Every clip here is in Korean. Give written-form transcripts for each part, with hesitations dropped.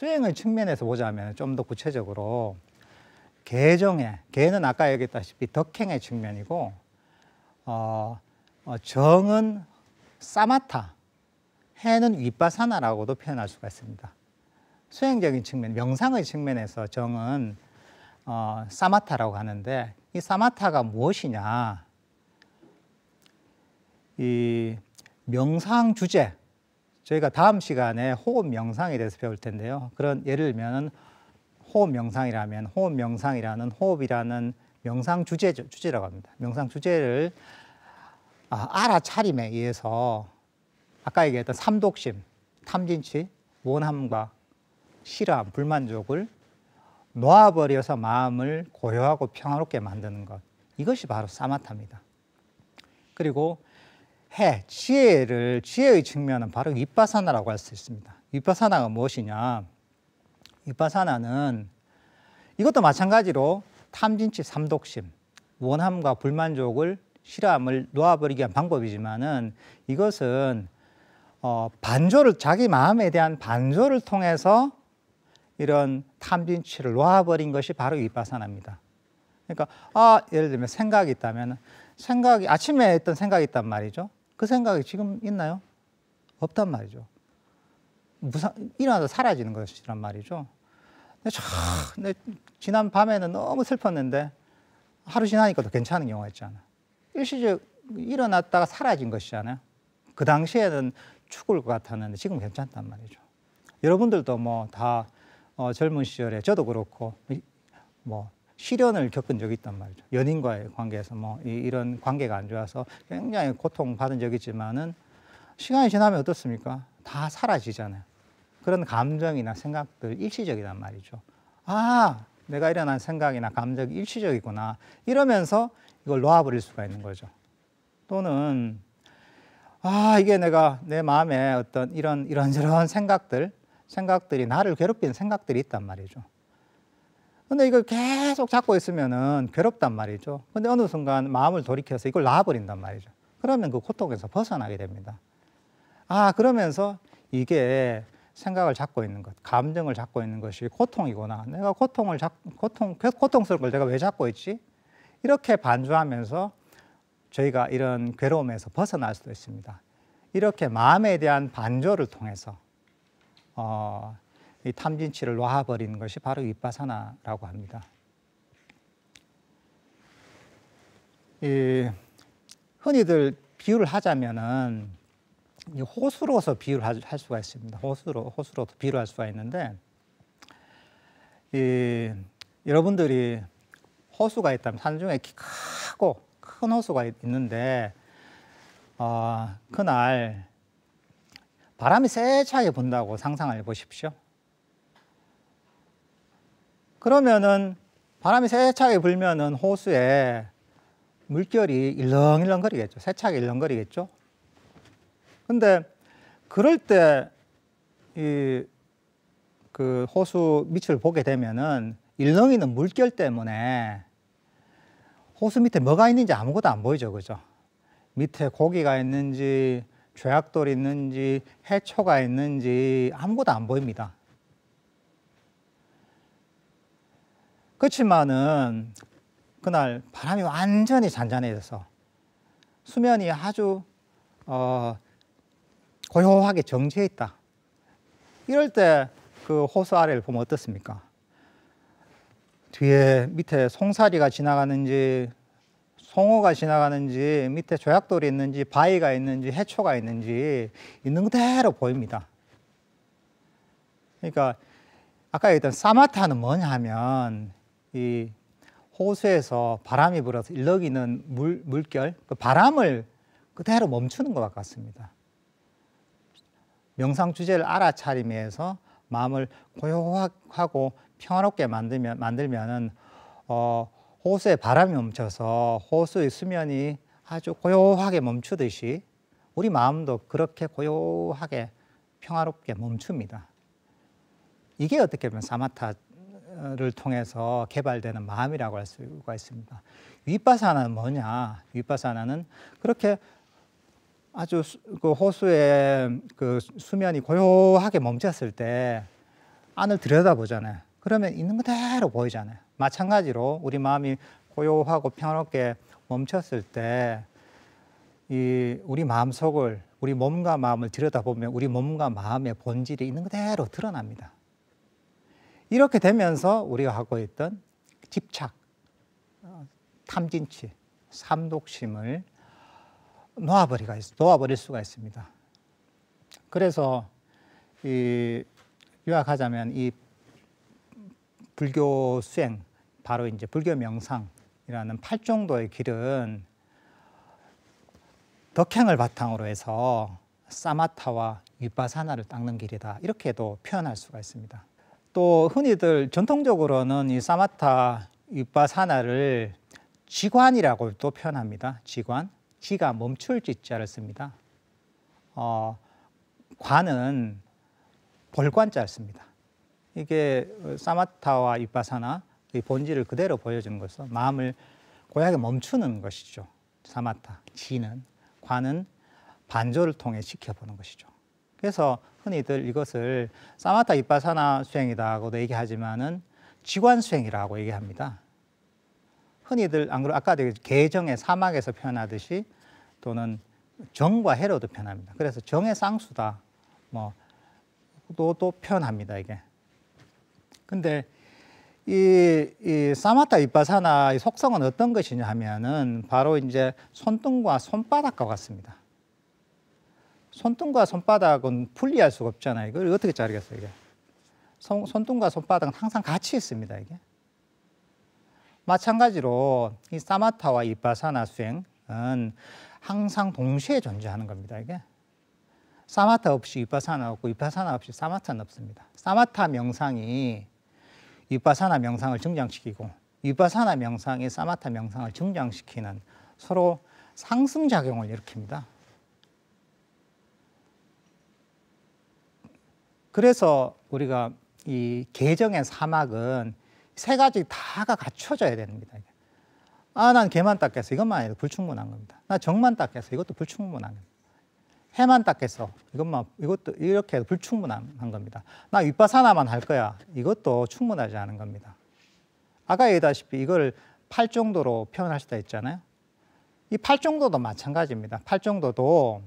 수행의 측면에서 보자면 좀 더 구체적으로 개정의, 개는 아까 얘기했다시피 덕행의 측면이고 정은 사마타, 해는 위파사나라고도 표현할 수가 있습니다. 수행적인 측면, 명상의 측면에서 정은 사마타라고 하는데 이 사마타가 무엇이냐? 이 명상 주제, 저희가 다음 시간에 호흡 명상에 대해서 배울 텐데요. 그런 예를 들면 호흡 명상이라면 호흡 명상이라는 호흡이라는 명상 주제라고 합니다. 명상 주제를 알아차림에 의해서 아까 얘기했던 삼독심, 탐진치, 원함과 실함, 불만족을 놓아버려서 마음을 고요하고 평화롭게 만드는 것. 이것이 바로 사마타입니다. 그리고 지혜의 측면은 바로 위파사나라고 할 수 있습니다. 위파사나가 무엇이냐? 위파사나는 이것도 마찬가지로 탐진치, 삼독심, 원함과 불만족을 실함을 놓아버리기 위한 방법이지만은 이것은 자기 마음에 대한 반조를 통해서 이런 탐진치를 놓아버린 것이 바로 위파사나입니다. 그러니까 예를 들면 생각이 있다면 아침에 했던 생각이 있단 말이죠. 그 생각이 지금 있나요? 없단 말이죠. 일어나서 사라지는 것이란 말이죠. 근데 지난 밤에는 너무 슬펐는데 하루 지나니까 더 괜찮은 경우가 있잖아. 일시적 일어났다가 사라진 것이잖아요. 그 당시에는 죽을 것 같았는데 지금 괜찮단 말이죠. 여러분들도 뭐 다 젊은 시절에 저도 그렇고 뭐 시련을 겪은 적이 있단 말이죠. 연인과의 관계에서 뭐 이런 관계가 안 좋아서 굉장히 고통받은 적이 있지만은 시간이 지나면 어떻습니까? 다 사라지잖아요. 그런 감정이나 생각들 일시적이란 말이죠. 내가 일어난 생각이나 감정이 일시적이구나. 이러면서 이걸 놓아버릴 수가 있는 거죠. 또는 이게 내가 내 마음에 어떤 이런저런 생각들이 나를 괴롭히는 생각들이 있단 말이죠. 근데 이걸 계속 잡고 있으면은 괴롭단 말이죠. 근데 어느 순간 마음을 돌이켜서 이걸 놔버린단 말이죠. 그러면 그 고통에서 벗어나게 됩니다. 그러면서 이게 생각을 잡고 있는 것, 감정을 잡고 있는 것이 고통이구나. 내가 고통스러운 걸 내가 왜 잡고 있지? 이렇게 반주하면서 저희가 이런 괴로움에서 벗어날 수도 있습니다. 이렇게 마음에 대한 반조를 통해서 이 탐진치를 놓아버리는 것이 바로 위파사나라고 합니다. 흔히들 비유를 하자면은 호수로서 비유를 할 수가 있습니다. 호수로 비유를 할 수가 있는데, 여러분들이 호수가 있다면 산중에 크고 큰 호수가 있는데, 그날 바람이 세차게 분다고 상상을 해보십시오. 그러면은 바람이 세차게 불면은 호수에 물결이 일렁일렁거리겠죠. 세차게 일렁거리겠죠. 근데 그럴 때 그 호수 밑을 보게 되면은 일렁이는 물결 때문에 호수 밑에 뭐가 있는지 아무것도 안 보이죠. 그죠? 밑에 고기가 있는지 죄악돌이 있는지 해초가 있는지 아무것도 안 보입니다. 그렇지만은 그날 바람이 완전히 잔잔해져서 수면이 아주 고요하게 정지해 있다. 이럴 때 그 호수 아래를 보면 어떻습니까? 뒤에 밑에 송사리가 지나가는지 송어가 지나가는지 밑에 조약돌이 있는지 바위가 있는지 해초가 있는지 있는 그대로 보입니다. 그러니까 아까 얘기했던 사마타는 뭐냐 하면 이 호수에서 바람이 불어서 일렁이는 물결, 그 바람을 그대로 멈추는 것과 같습니다. 명상 주제를 알아차림에서 마음을 고요하고 평화롭게 만들면은 호수에 바람이 멈춰서 호수의 수면이 아주 고요하게 멈추듯이 우리 마음도 그렇게 고요하게 평화롭게 멈춥니다. 이게 어떻게 보면 사마타를 통해서 개발되는 마음이라고 할 수가 있습니다. 위파사나는 뭐냐? 위파사나는 그렇게 아주 그 호수의 그 수면이 고요하게 멈췄을 때 안을 들여다보잖아요. 그러면 있는 그대로 보이잖아요. 마찬가지로 우리 마음이 고요하고 평화롭게 멈췄을 때 우리 마음속을, 우리 몸과 마음을 들여다보면 우리 몸과 마음의 본질이 있는 그대로 드러납니다. 이렇게 되면서 우리가 하고 있던 집착, 탐진치, 삼독심을 놓아버릴 수가 있습니다. 그래서 요약하자면 이 불교 수행, 바로 이제 불교 명상이라는 8정도의 길은 덕행을 바탕으로 해서 사마타와 위파사나를 닦는 길이다, 이렇게도 표현할 수가 있습니다. 또 흔히들 전통적으로는 이 사마타, 위파사나를 지관이라고 또 표현합니다. 지관, 지가 멈출 지자를 씁니다. 관은 볼관자를 씁니다. 이게 사마타와 위파사나 의 본질을 그대로 보여주는 것으로 마음을 고요하게 멈추는 것이죠. 사마타, 지는, 관은 반조를 통해 지켜보는 것이죠. 그래서 흔히들 이것을 사마타 위파사나 수행이다고도 얘기하지만은 지관 수행이라고 얘기합니다. 흔히들 안 그래도 아까 개정의 사막에서 표현하듯이 또는 정과 해로도 표현합니다. 그래서 정의 쌍수다, 또 표현합니다, 이게. 근데 이 사마타 위파사나의 속성은 어떤 것이냐 하면은 바로 이제 손등과 손바닥과 같습니다. 손등과 손바닥은 분리할 수가 없잖아요. 이걸 어떻게 자르겠어요, 이게? 손등과 손바닥은 항상 같이 있습니다, 이게. 마찬가지로 이 사마타와 위파사나 수행은 항상 동시에 존재하는 겁니다, 이게. 사마타 없이 위파사나 없고 위파사나 없이 사마타는 없습니다. 사마타 명상이 위파사나 명상을 증장시키고 위파사나 명상이 사마타 명상을 증장시키는 서로 상승작용을 일으킵니다. 그래서 우리가 이 개정의 사막은 세 가지 다가 갖춰져야 됩니다. 난 개만 닦겠어, 이것만 해도 불충분한 겁니다. 나 정만 닦겠어, 이것도 불충분한 겁니다. 해만 닦겠어, 이것도 이렇게 해도 불충분한 겁니다. 나 위파사나만 할 거야, 이것도 충분하지 않은 겁니다. 아까 얘기했다시피 이걸 8정도로 표현할 수도 있잖아요. 이 8정도도 마찬가지입니다. 8정도도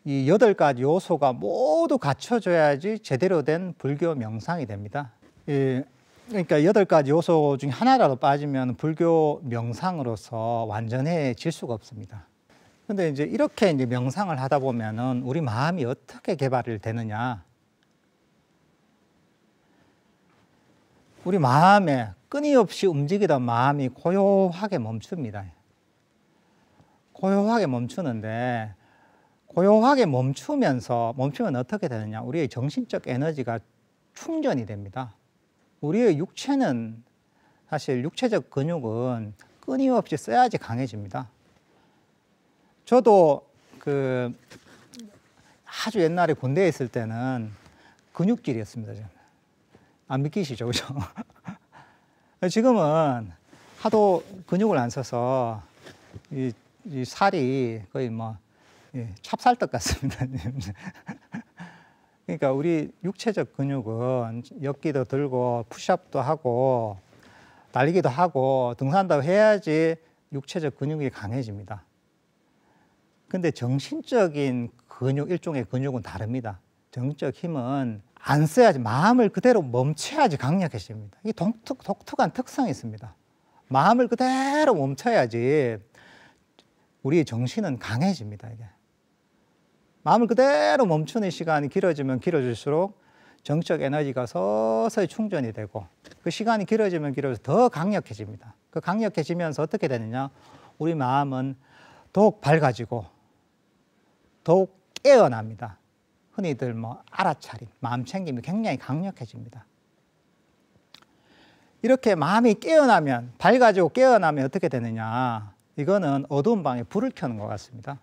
이 8가지 요소가 모두 갖춰져야지 제대로 된 불교 명상이 됩니다. 그러니까 8가지 요소 중에 하나라도 빠지면 불교 명상으로서 완전해질 수가 없습니다. 근데 이제 이렇게 이제 명상을 하다 보면은 우리 마음이 어떻게 개발이 되느냐. 우리 마음에 끊임없이 움직이던 마음이 고요하게 멈춥니다. 고요하게 멈추는데, 고요하게 멈추면 어떻게 되느냐. 우리의 정신적 에너지가 충전이 됩니다. 우리의 육체는, 사실 육체적 근육은 끊임없이 써야지 강해집니다. 저도 아주 옛날에 군대에 있을 때는 근육질이었습니다. 안 믿기시죠, 그죠? 지금은 하도 근육을 안 써서 이 살이 거의 찹쌀떡 같습니다. 그러니까 우리 육체적 근육은 엮기도 들고 푸시업도 하고 달리기도 하고 등산도 해야지 육체적 근육이 강해집니다. 근데 정신적인 근육, 일종의 근육은 다릅니다. 정신적 힘은 안 써야지, 마음을 그대로 멈춰야지 강력해집니다. 이게 독특한 특성이 있습니다. 마음을 그대로 멈춰야지 우리의 정신은 강해집니다, 이게. 마음을 그대로 멈추는 시간이 길어지면 길어질수록 정적 에너지가 서서히 충전이 되고 그 시간이 길어지면 길어져서 더 강력해집니다. 그 강력해지면서 어떻게 되느냐? 우리 마음은 더욱 밝아지고 더욱 깨어납니다. 흔히들 알아차림, 마음 챙김이 굉장히 강력해집니다. 이렇게 마음이 깨어나면, 밝아지고 깨어나면 어떻게 되느냐? 이거는 어두운 방에 불을 켜는 것 같습니다.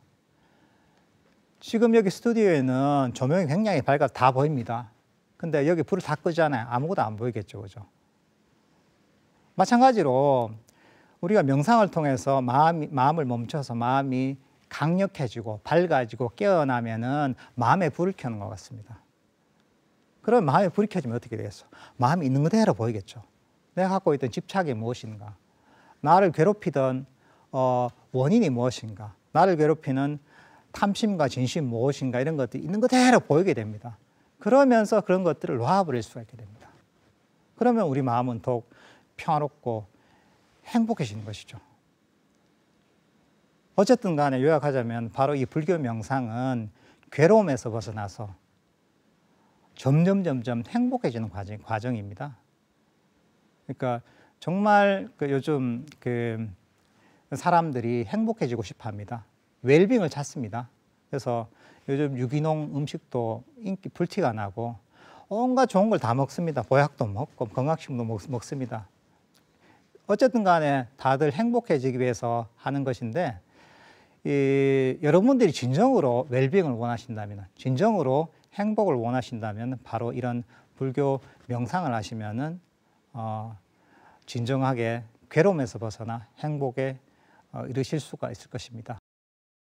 지금 여기 스튜디오에는 조명이 굉장히 밝아서 다 보입니다. 근데 여기 불을 다 끄잖아요. 아무것도 안 보이겠죠, 그죠? 마찬가지로 우리가 명상을 통해서 마음을 멈춰서 마음이 강력해지고 밝아지고 깨어나면은 마음에 불을 켜는 것 같습니다. 그럼 마음에 불이 켜지면 어떻게 되겠어? 마음이 있는 그대로 보이겠죠. 내가 갖고 있던 집착이 무엇인가? 나를 괴롭히던 원인이 무엇인가? 나를 괴롭히는 탐심과 진심 무엇인가? 이런 것들이 있는 그대로 보이게 됩니다. 그러면서 그런 것들을 놓아버릴 수가 있게 됩니다. 그러면 우리 마음은 더욱 평화롭고 행복해지는 것이죠. 어쨌든 간에 요약하자면 바로 이 불교 명상은 괴로움에서 벗어나서 점점 행복해지는 과정입니다. 그러니까 정말 요즘 사람들이 행복해지고 싶어 합니다. 웰빙을 찾습니다. 그래서 요즘 유기농 음식도 인기 불티가 나고 온갖 좋은 걸 다 먹습니다. 보약도 먹고 건강식도 먹습니다. 어쨌든 간에 다들 행복해지기 위해서 하는 것인데 여러분들이 진정으로 웰빙을 원하신다면, 진정으로 행복을 원하신다면 바로 이런 불교 명상을 하시면은 진정하게 괴로움에서 벗어나 행복에 이르실 수가 있을 것입니다.